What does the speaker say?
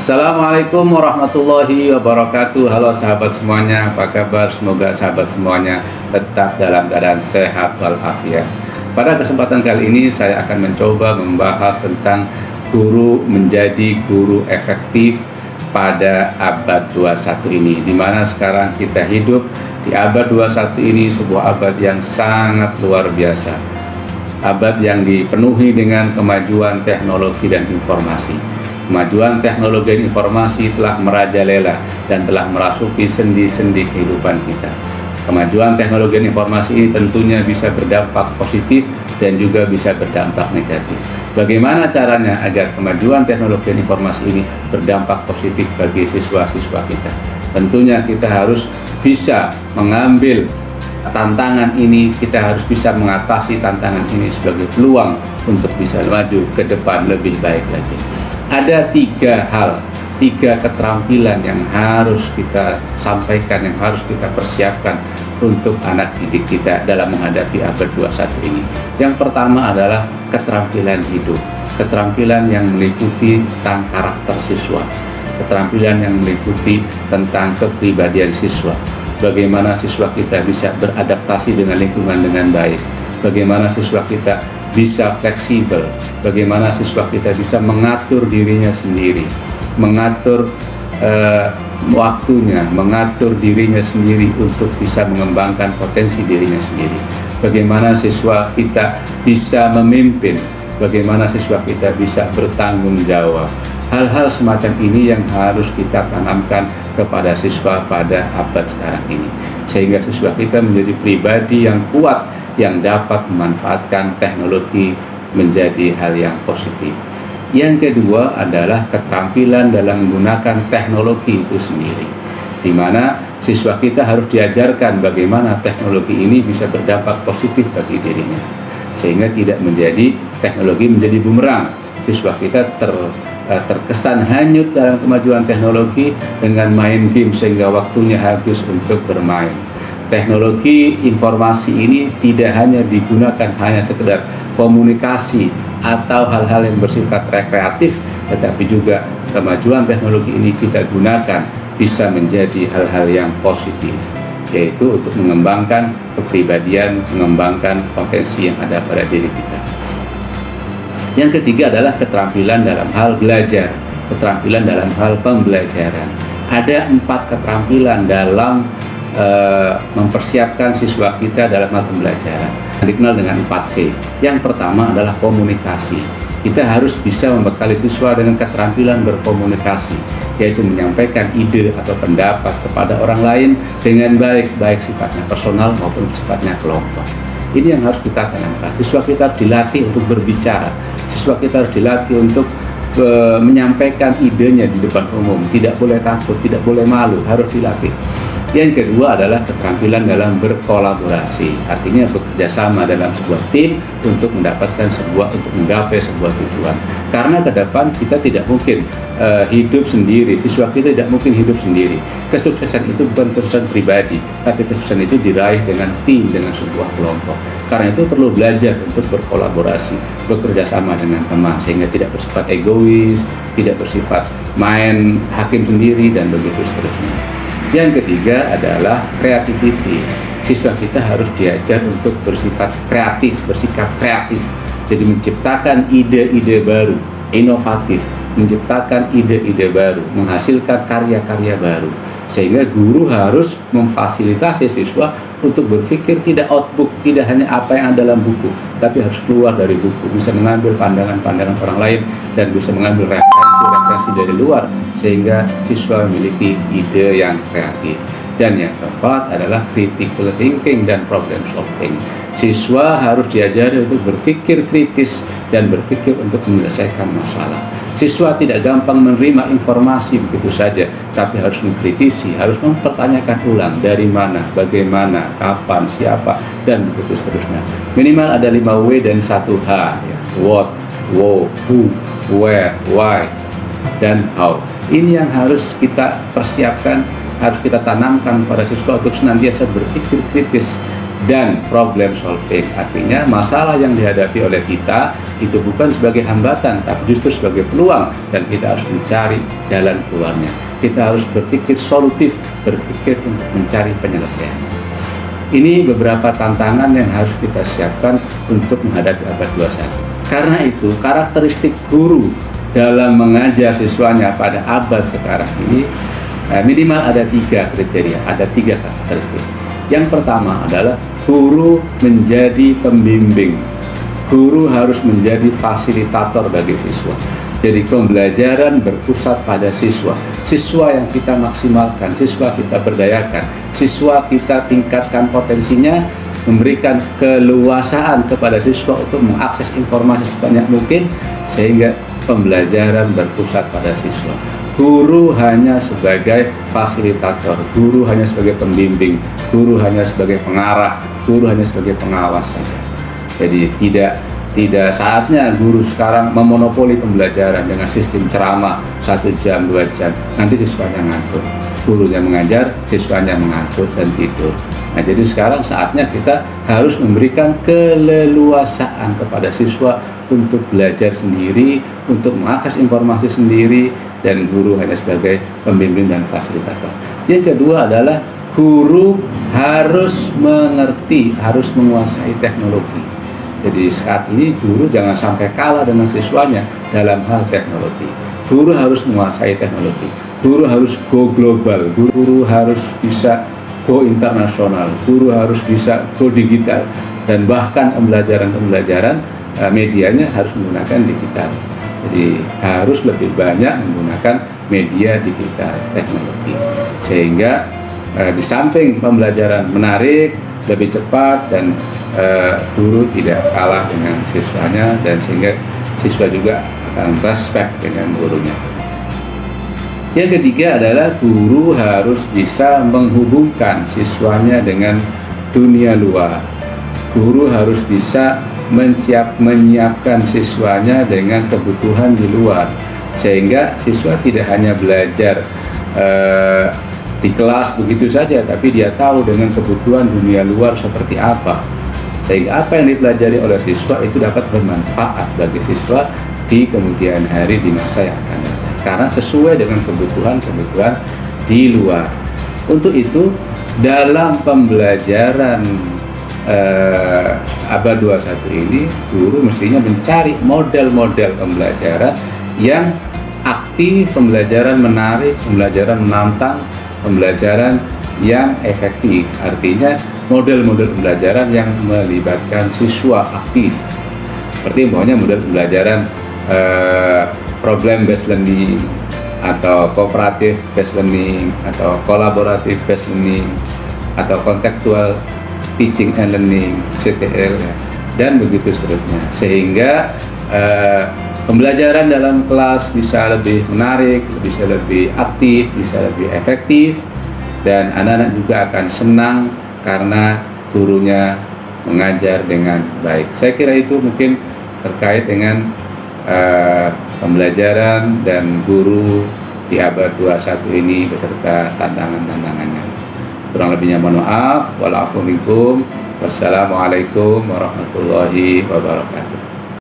Assalamualaikum warahmatullahi wabarakatuh. Halo sahabat semuanya, apa kabar? Semoga sahabat semuanya tetap dalam keadaan sehat walafiat. Pada kesempatan kali ini saya akan mencoba membahas tentang guru menjadi guru efektif pada abad 21 ini, dimana sekarang kita hidup di abad 21 ini, sebuah abad yang sangat luar biasa, abad yang dipenuhi dengan kemajuan teknologi dan informasi. Kemajuan teknologi dan informasi telah merajalela dan telah merasuki sendi-sendi kehidupan kita. Kemajuan teknologi dan informasi ini tentunya bisa berdampak positif dan juga bisa berdampak negatif. Bagaimana caranya agar kemajuan teknologi dan informasi ini berdampak positif bagi siswa-siswa kita? Tentunya kita harus bisa mengambil tantangan ini, kita harus bisa mengatasi tantangan ini sebagai peluang untuk bisa maju ke depan lebih baik lagi. Ada tiga keterampilan yang harus kita sampaikan, yang harus kita persiapkan untuk anak didik kita dalam menghadapi abad 21 ini. Yang pertama adalah keterampilan hidup, keterampilan yang meliputi tentang karakter siswa, keterampilan yang meliputi tentang kepribadian siswa. Bagaimana siswa kita bisa beradaptasi dengan lingkungan dengan baik, bagaimana siswa kita bisa fleksibel, bagaimana siswa kita bisa mengatur dirinya sendiri, mengatur waktunya, mengatur dirinya sendiri untuk bisa mengembangkan potensi dirinya sendiri, bagaimana siswa kita bisa memimpin, bagaimana siswa kita bisa bertanggung jawab. Hal-hal semacam ini yang harus kita tanamkan kepada siswa pada abad sekarang ini, sehingga siswa kita menjadi pribadi yang kuat, yang dapat memanfaatkan teknologi menjadi hal yang positif. Yang kedua adalah keterampilan dalam menggunakan teknologi itu sendiri, di mana siswa kita harus diajarkan bagaimana teknologi ini bisa berdampak positif bagi dirinya, sehingga tidak menjadi teknologi menjadi bumerang. Siswa kita terkesan hanyut dalam kemajuan teknologi dengan main game sehingga waktunya habis untuk bermain. Teknologi informasi ini tidak hanya digunakan hanya sekedar komunikasi atau hal-hal yang bersifat rekreatif, tetapi juga kemajuan teknologi ini kita gunakan bisa menjadi hal-hal yang positif, yaitu untuk mengembangkan kepribadian, mengembangkan potensi yang ada pada diri kita. Yang ketiga adalah keterampilan dalam hal belajar, keterampilan dalam hal pembelajaran. Ada 4 keterampilan dalam mempersiapkan siswa kita dalam hal pembelajaran, dikenal dengan 4C. Yang pertama adalah komunikasi. Kita harus bisa membekali siswa dengan keterampilan berkomunikasi, yaitu menyampaikan ide atau pendapat kepada orang lain dengan baik, baik sifatnya personal maupun sifatnya kelompok. Ini yang harus kita tanamkan. Siswa kita harus dilatih untuk berbicara, siswa kita harus dilatih untuk menyampaikan idenya di depan umum, tidak boleh takut, tidak boleh malu, harus dilatih. Yang kedua adalah keterampilan dalam berkolaborasi, artinya bekerja sama dalam sebuah tim untuk mendapatkan untuk menggapai sebuah tujuan. Karena ke depan kita tidak mungkin hidup sendiri, siswa kita tidak mungkin hidup sendiri. Kesuksesan itu bukan kesuksesan pribadi, tapi kesuksesan itu diraih dengan tim, dengan sebuah kelompok. Karena itu perlu belajar untuk berkolaborasi, bekerja sama dengan teman, sehingga tidak bersifat egois, tidak bersifat main hakim sendiri, dan begitu seterusnya. Yang ketiga adalah creativity. Siswa kita harus diajar untuk bersifat kreatif, bersikap kreatif. Jadi menciptakan ide-ide baru, inovatif, menciptakan ide-ide baru, menghasilkan karya-karya baru. Sehingga guru harus memfasilitasi siswa untuk berpikir tidak outbook, tidak hanya apa yang ada dalam buku, tapi harus keluar dari buku, bisa mengambil pandangan-pandangan orang lain dan bisa mengambil referensi dari luar, sehingga siswa memiliki ide yang kreatif. Dan yang keempat adalah critical thinking dan problem solving. Siswa harus diajari untuk berpikir kritis dan berpikir untuk menyelesaikan masalah. Siswa tidak gampang menerima informasi begitu saja, tapi harus mengkritisi, harus mempertanyakan ulang dari mana, bagaimana, kapan, siapa, dan begitu seterusnya. Minimal ada 5 W dan 1 H, ya. What, who, where, why, dan how. Ini yang harus kita persiapkan, harus kita tanamkan pada siswa untuk senantiasa berpikir kritis dan problem solving. Artinya masalah yang dihadapi oleh kita itu bukan sebagai hambatan, tapi justru sebagai peluang, dan kita harus mencari jalan keluarnya. Kita harus berpikir solutif, berpikir untuk mencari penyelesaian. Ini beberapa tantangan yang harus kita siapkan untuk menghadapi abad 21. Karena itu, karakteristik guru dalam mengajar siswanya pada abad sekarang ini minimal ada 3 kriteria, ada 3 karakteristik. Yang pertama adalah guru menjadi pembimbing. Guru harus menjadi fasilitator bagi siswa. Jadi pembelajaran berpusat pada siswa. Siswa yang kita maksimalkan, siswa kita berdayakan, siswa kita tingkatkan potensinya, memberikan keluasaan kepada siswa untuk mengakses informasi sebanyak mungkin, sehingga pembelajaran berpusat pada siswa. Guru hanya sebagai fasilitator, guru hanya sebagai pembimbing, guru hanya sebagai pengarah, guru hanya sebagai pengawas saja. Jadi tidak saatnya guru sekarang memonopoli pembelajaran dengan sistem ceramah 1 jam, 2 jam. Nanti siswanya ngantuk, gurunya mengajar, siswanya mengantuk dan tidur. Nah, jadi sekarang saatnya kita harus memberikan keleluasaan kepada siswa untuk belajar sendiri, untuk mengakses informasi sendiri, dan guru hanya sebagai pembimbing dan fasilitator. Yang kedua adalah guru harus mengerti, harus menguasai teknologi. Jadi saat ini guru jangan sampai kalah dengan siswanya dalam hal teknologi. Guru harus menguasai teknologi, guru harus go global, guru harus bisa go internasional, guru harus bisa go digital, dan bahkan pembelajaran medianya harus menggunakan digital. Jadi harus lebih banyak menggunakan media digital teknologi, sehingga di samping pembelajaran menarik, lebih cepat, dan guru tidak kalah dengan siswanya, dan sehingga siswa juga akan respect dengan gurunya. Yang ketiga adalah guru harus bisa menghubungkan siswanya dengan dunia luar. Guru harus bisa menyiapkan siswanya dengan kebutuhan di luar, sehingga siswa tidak hanya belajar di kelas begitu saja, tapi dia tahu dengan kebutuhan dunia luar seperti apa, sehingga apa yang dipelajari oleh siswa itu dapat bermanfaat bagi siswa di kemudian hari di masa yang akan datang, karena sesuai dengan kebutuhan di luar. Untuk itu, dalam pembelajaran abad 21 ini, guru mestinya mencari model-model pembelajaran yang aktif, pembelajaran menarik, pembelajaran menantang, pembelajaran yang efektif. Artinya model-model pembelajaran yang melibatkan siswa aktif, seperti umpamanya model pembelajaran problem based learning, atau cooperative based learning, atau collaborative based learning, atau contextual teaching and learning (CTL), dan begitu seterusnya, sehingga pembelajaran dalam kelas bisa lebih menarik, bisa lebih aktif, bisa lebih efektif, dan anak-anak juga akan senang karena gurunya mengajar dengan baik. Saya kira itu mungkin terkait dengan pembelajaran dan guru di abad 21 ini beserta tantangan-tantangannya. Kurang lebihnya mohon maaf. Wa'alaikum. Wassalamualaikum warahmatullahi wabarakatuh.